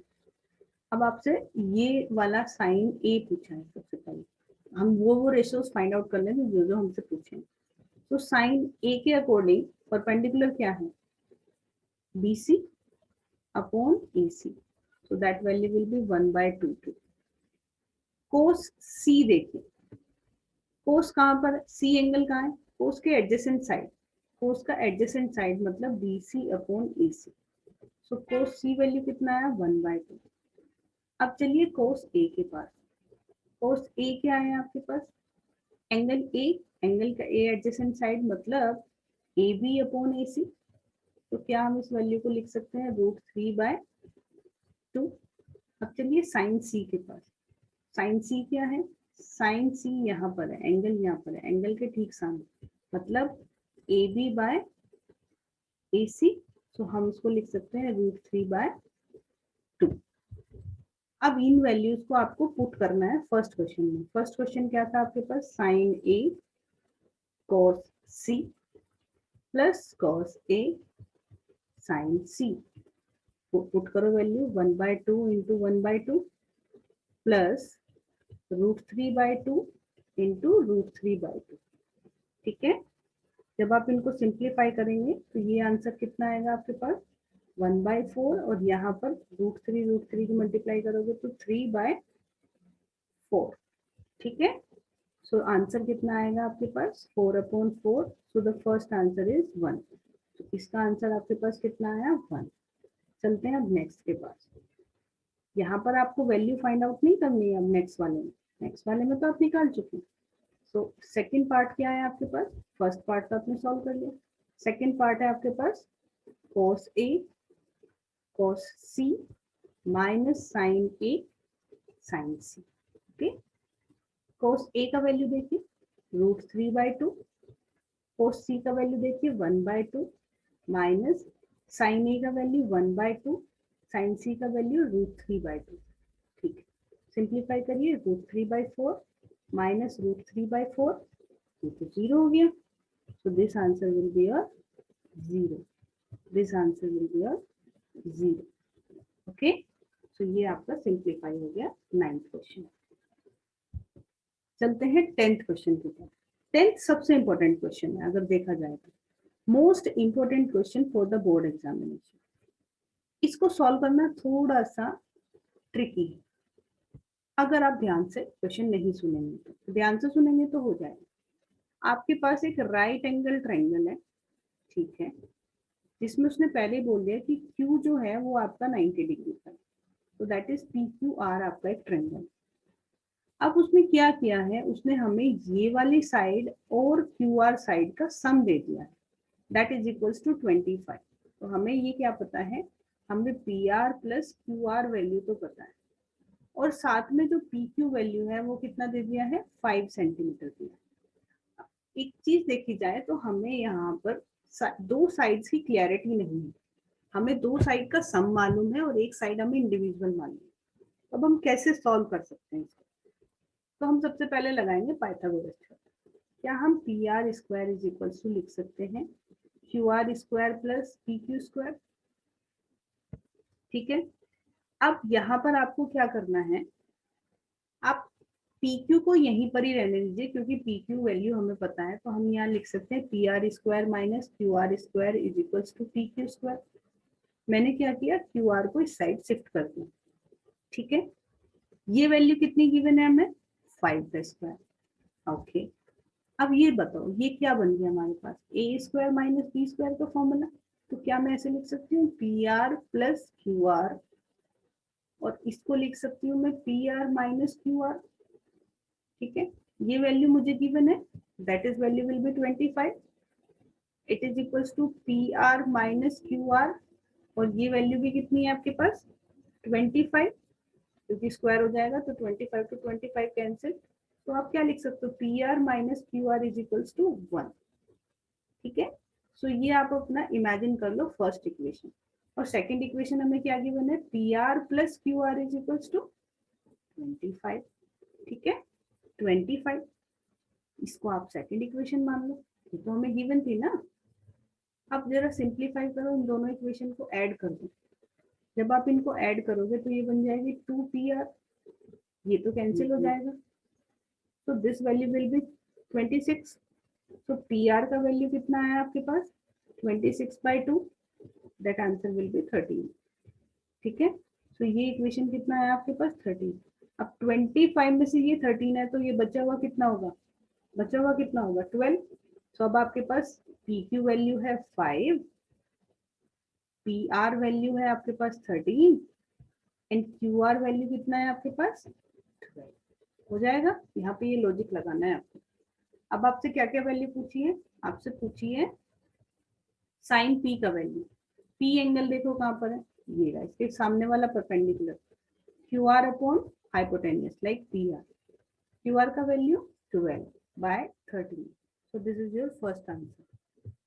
अब आपसे ये वाला साइन ए पूछा है। सबसे पहले हम वो रेशियोज फाइंड आउट कर लेंगे जो जो हमसे पूछे। तो साइन ए के अकॉर्डिंग परपेंडिकुलर क्या है, BC upon AC, so that value will be 1/2। Cos C देखिए, कोस कहाँ पर, C एंगल कहाँ है, कोस के एडजेसेंट साइड, कोस का एडजेसेंट साइड मतलब BC अपॉन AC। सो कोस C वैल्यू कितना है, 1/2। अब चलिए कोस A के पास, कोस A क्या है आपके पास, एंगल A, एंगल का A एडजेसेंट साइड मतलब AB अपॉन AC। तो क्या हम इस वैल्यू को लिख सकते हैं, √3/2। अब चलिए साइन C के पास, साइन C क्या है, साइन C यहाँ पर है, एंगल यहाँ पर है, एंगल के ठीक सामने मतलब AB/AC। तो हम उसको लिख सकते हैं √3/2। अब इन वैल्यूज को आपको पुट करना है फर्स्ट क्वेश्चन में। फर्स्ट क्वेश्चन क्या था आपके पास, sine A cos C plus cos A sine C। Put करो वैल्यू, 1/2 इंटू 1/2 प्लस √3/2 इंटू √3/2, ठीक है। जब आप इनको सिंप्लीफाई करेंगे तो ये आंसर कितना आएगा आपके पास, 1/4, और यहाँ पर √3 की मल्टीप्लाई करोगे तो 3/4, ठीक है। सो आंसर कितना आएगा आपके पास, 4/4। So the first answer is 1। तो इसका आंसर आपके पास कितना आया, 1। चलते हैं अब नेक्स्ट के पास। यहाँ पर आपको वैल्यू फाइंड आउट नहीं करनी है अब नेक्स्ट वाले में, नेक्स्ट वाले में तो आप निकाल चुके हैं। सो सेकंड पार्ट क्या है आपके पास, फर्स्ट पार्ट तो आपने सॉल्व कर लिया, सेकंड पार्ट है आपके पास cos A cos C minus sine A sine C, okay. cos A का वैल्यू देखिए √3/2, cos C का वैल्यू देखिए 1/2 माइनस साइन A का वैल्यू 1/2, साइन C का वैल्यू √3/2, ठीक है। सिंप्लीफाई करिए, √3/4 माइनस √3/4, ये तो 0 हो गया। So this answer will be a 0. This answer will be a 0. Okay? So ये आपका सिंप्लीफाई हो गया 9th क्वेश्चन। चलते हैं 10th क्वेश्चन के पास। 10th सबसे इंपॉर्टेंट क्वेश्चन है अगर देखा जाए तो, most important question for the board examination. इसको सॉल्व करना थोड़ा सा ट्रिकी है, अगर आप ध्यान से क्वेश्चन नहीं सुनेंगे तो, ध्यान से सुनेंगे तो हो जाएगा। आपके पास एक राइट एंगल ट्रायंगल है, ठीक है, जिसमें उसने पहले बोल दिया कि Q जो है वो आपका 90 डिग्री का है, तो दैट इज PQR आपका एक ट्रायंगल। अब उसने क्या किया है, उसने हमें ये वाली साइड और QR साइड का सम दे दिया है, दैट इज इक्वल्स टू 25। तो हमें ये क्या पता है, हमें PR प्लस QR वैल्यू तो पता है, और साथ में जो PQ वैल्यू है वो कितना दे दिया है, 5 सेंटीमीटर दिया। एक चीज देखी जाए तो हमें यहाँ पर दो साइड्स की क्लैरिटी नहीं है, हमें दो साइड का सम मालूम है और एक साइड हमें इंडिविजुअल मालूम है। अब हम कैसे सॉल्व कर सकते हैं इसको, तो हम सबसे पहले लगाएंगे पाइथागोरस थ्योरम। क्या हम P R square is equal to लिख सकते हैं Q R square plus P Q square. ठीक है, अब यहाँ पर आपको क्या करना है, आप PQ को यहीं पर ही रहने दीजिए क्योंकि PQ वैल्यू हमें पता है, तो हम यहाँ लिख सकते हैं P R square minus Q R square is equal to P Q square. मैंने क्या किया, क्यू आर को इस साइड शिफ्ट कर दिया। ठीक है, ये वैल्यू कितनी गिवन है हमें, 5 का स्क्वायर। ओके, अब ये बताओ ये क्या बन गया हमारे पास, A square minus B square का फॉर्मूला। तो क्या मैं ऐसे लिख सकती हूँ P R plus Q R, और इसको लिख सकती हूँ मैं P R minus Q R. ठीक है, ये वैल्यू मुझे गिवन है, that is value will be 25। It is equals to P R minus Q R, और ये वैल्यू भी कितनी है आपके पास 25, क्योंकि स्क्वायर हो जाएगा तो 25 to 25 कैंसिल। तो आप क्या लिख सकते हो, P R minus Q R is equals to 1। ठीक है, सो ये आप अपना इमेजिन कर लो फर्स्ट इक्वेशन। और सेकंड इक्वेशन हमें क्या गिवन है, P R plus Q R is equals to 25। ठीक है, 25, इसको आप सेकंड इक्वेशन मान लो, ये तो हमें गिवन थी ना। अब जरा सिंप्लीफाई करो, इन दोनों इक्वेशन को ऐड कर दो। जब आप इनको ऐड करोगे तो ये बन जाएगी 2pr, ये तो कैंसिल हो जाएगा, तो दिस वैल्यू विल बी 26। तो pr का वैल्यू कितना है आपके पास 26/2, दैट आंसर विल बी 13। ठीक है, तो ये इक्वेशन कितना है आपके पास 13। अब 25 में से ये 13 है, तो ये बचा हुआ कितना होगा, बचा हुआ कितना होगा 12। तो अब आपके पास पी क्यू वैल्यू है 5, पी आर वैल्यू है आपके पास 13, एंड क्यू आर वैल्यू कितना है आपके पास 12। हो जाएगा, यहाँ पे ये लॉजिक लगाना है आपको। अब आपसे क्या क्या वैल्यू पूछी है, आपसे पूछी है साइन पी का वैल्यू। पी एंगल देखो कहाँ पर है, ये रहा, इसके सामने वाला perpendicular, Q R upon hypotenuse like P R. Q R का value 12/13, so this is your first answer.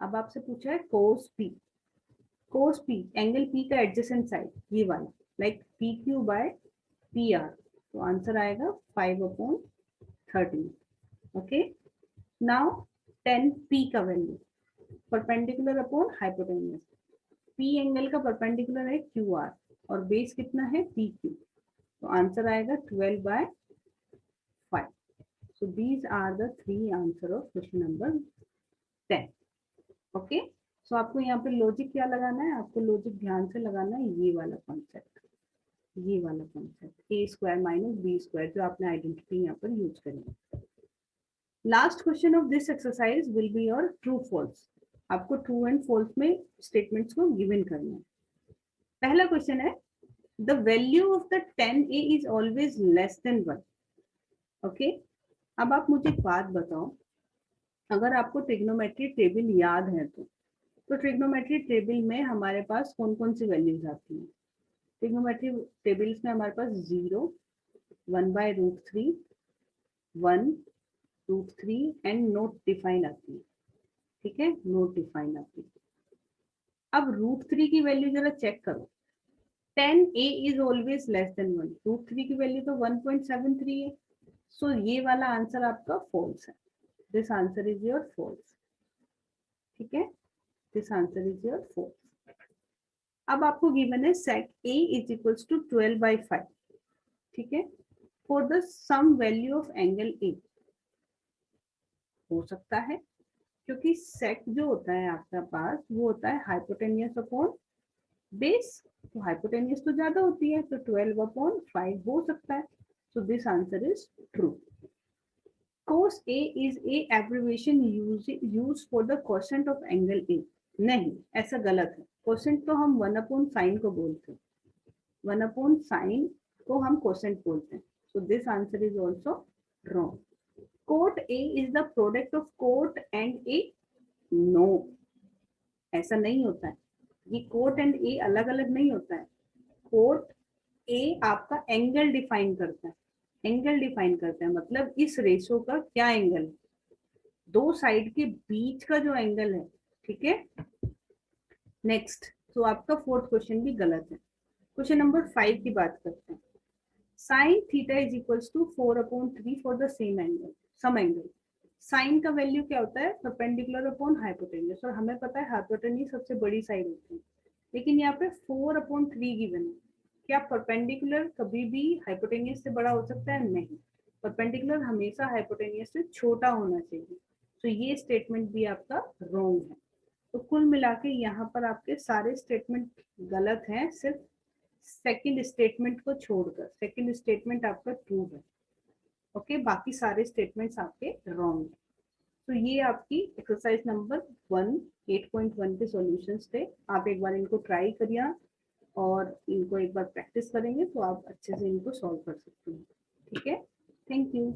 अब आपसे पूछा है cos P, cos P angle P का एडजेसेंट साइड ये वाला, like P Q by P R, तो answer आएगा 5/13। ओके, नाउ 10p का value perpendicular upon hypotenuse. P angle का परपेंडिकुलर है क्यू आर और बेस कितना है पी क्यू, तो आंसर आएगा 12/5। So these are the three answer of question number 10. Okay, सो आपको यहाँ पे लॉजिक क्या लगाना है, आपको लॉजिक ध्यान से लगाना है, ये वाला कॉन्सेप्ट, ये वाला concept A square minus B square, जो आपने आइडेंटिटी यहाँ पर यूज करेंगे। Last question of this exercise will be your true false. आपको ट्रू एंड फॉल्स में स्टेटमेंट्स को गिवन करना है। पहला क्वेश्चन है, the value of the 10a is always less than 1। Okay, अब आप मुझे एक बात बताओ, अगर आपको ट्रिग्नोमेट्री टेबल याद है तो ट्रिग्नोमेट्री टेबल में हमारे पास कौन कौन सी वैल्यूज आती हैं। ट्रिग्नोमेट्री टेबल्स में हमारे पास 0, 1/√3, 1√3 एंड नोट डिफाइन आती है। ठीक है, नोट डिफाइन आती है। अब √3 की वैल्यू जरा चेक करो, 10a is always less than 1, √3 की वैल्यू तो 1.73 है, सो ये वाला आंसर आपका फॉल्स है। This answer is your false. ठीक है, this answer is your false. अब आपको गिवन है sec a is equals to 12/5। ठीक है, for the sum value of angle a, हो सकता है क्योंकि सेक जो होता है आपका पास वो होता है हाइपोटेन्यूस अपॉन बेस, तो हाइपोटेन्यूस तो ज्यादा होती है, तो 12/5 हो सकता है। सो this answer is true. cos A is a abbreviation used for the quotient of angle A। नहीं, ऐसा गलत है। क्वोशेंट तो हम 1/sin को बोलते हैं, 1/sin को हम क्वोशेंट बोलते हैं। So this answer is also wrong. Cot A is the product of cot and A। No, ऐसा नहीं होता है, ये कोट एंड A अलग अलग नहीं होता है। कोट A आपका एंगल डिफाइन करता है, एंगल डिफाइन करता है मतलब इस रेशो का क्या एंगल है, दो साइड के बीच का जो एंगल है। ठीक है, नेक्स्ट, तो आपका फोर्थ क्वेश्चन भी गलत है। क्वेश्चन नंबर 5 की बात करते हैं। Sine theta is equals to 4/3 for the same angle, some angle. Sine का वैल्यू क्या होता है, परपेंडिकुलर अपॉन हाइपोटेन्यूज, और हमें पता है हाइपोटेन्यूज सबसे बड़ी साइड होती है, लेकिन यहाँ पे 4/3 गिवन है। क्या परपेंडिकुलर कभी भी हाइपोटेन्यूज से बड़ा हो सकता है? नहीं, परपेंडिकुलर हमेशा हाइपोटेन्यूज से छोटा होना चाहिए। तो ये स्टेटमेंट भी आपका रॉन्ग है। तो कुल मिला के यहाँ पर आपके सारे स्टेटमेंट गलत हैं, सिर्फ सेकंड स्टेटमेंट को छोड़कर। सेकंड स्टेटमेंट आपका ट्रू है, ओके, बाकी सारे स्टेटमेंट्स आपके रॉन्ग है। तो ये आपकी एक्सरसाइज नंबर 1 8.1 के सॉल्यूशंस थे। आप एक बार इनको ट्राई करिए और इनको एक बार प्रैक्टिस करेंगे तो आप अच्छे से इनको सॉल्व कर सकते हैं। ठीक है, थैंक यू।